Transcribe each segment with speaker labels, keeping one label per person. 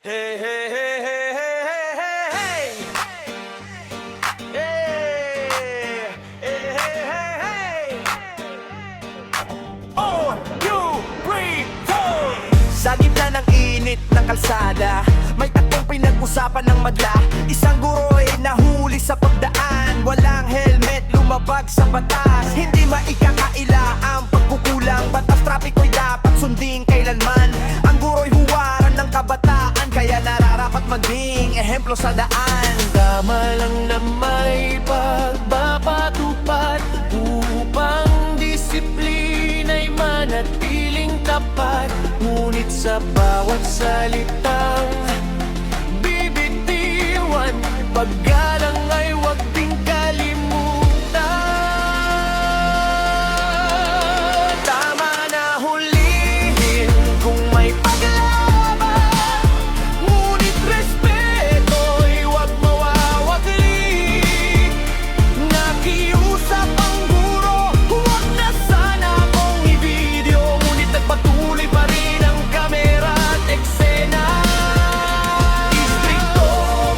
Speaker 1: Hey, hey, hey, hey, hey, hey, hey, hey, hey, hey, hey, hey. On, you, return. Sa gitna ng init ng kalsada, may tatlong pinag-usapan ng madla. Isang guro'y nahuli sa pagdaan, walang helmet, lumabag sa batas. Hindi maikakaila ang pagkukulang, batas trapiko'y dapat sundin kailanman. Ang guro'y huwaran ng kabataan, kaya nararapat maging ehemplo sa daan. Tama lang na may pagpapatupad upang disiplina'y manatiling tapat. Ngunit sa bawat salitang bibitiwan, paggalang ay huwag ding kalimutan. Tama na hulihin kung may paglaban, ngunit respeto'y huwag mawawagli. Nakiusap ang guro, huwag na sana kong i-video, ngunit nagpatuloy pa rin ang kamera at eksena. Istrikto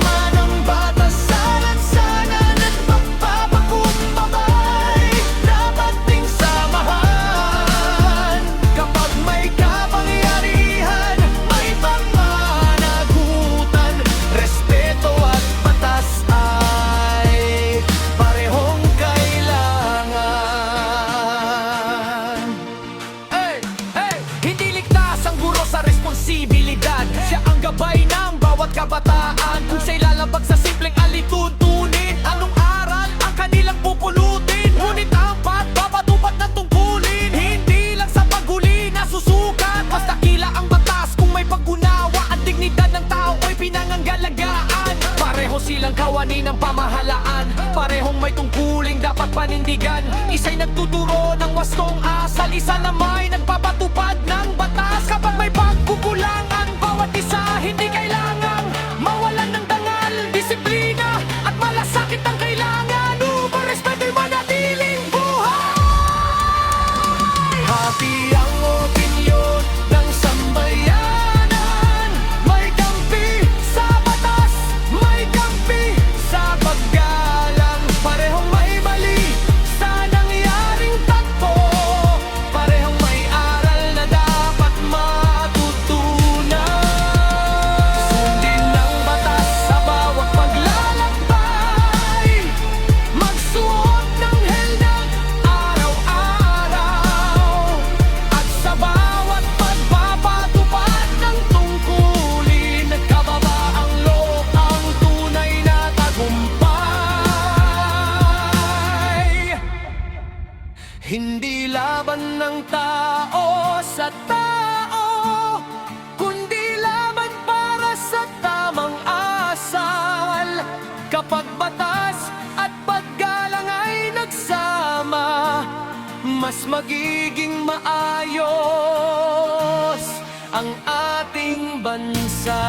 Speaker 1: man ang batas, sana't sana nagpapapakumbabay. Dapat ding samahan kapag may kapangyarihan, may pamanagutan. Respeto at batas ay parehong kailangan. Hey, hey! Hindi ligtas ang guro sa responsibilidad. Siya ang gabay ng bawat kabataan. Kung siya'y lalabag sa simpleng alituntunin, anong aral ang kanilang pupulutin? Ngunit ang pagpapatupad ng tungkulin, hindi lang sa paghuli nasusukat. Mas dakila ang batas kung may pag-unawa. Ang dignidad ng tao ay pinanganggalagaan. Pareho silang kawani ng pamahalaan, parehong may tungkuling dapat panindigan. Isa'y nagtuturo ng wastong asal, isa na may nagpapatupad ng batas. Kapag may pagkukulangan, bawat isa hindi kailangang mawalan ng dangal, disiplina at malasakit ang kailangan upang respeto'y manatiling buhay. Hati ang opinyon ng sambayanan, may kampi sa batas, may kampi sa paggalang. Parehong may mali sa nangyaring tagpo, parehong may aral na dapat matutunan. Sundin ang batas sa bawat paglalakbay, magsuot ng helmet araw-araw, at sa bawat pagpapatupad ng tungkulin, kababaang loob ang tunay na tagumpay. Hindi laban ng tao sa tao, kundi laban para sa tamang asal. Kapag batas at paggalang ay nagsama, mas magiging maayos ang ating bansa.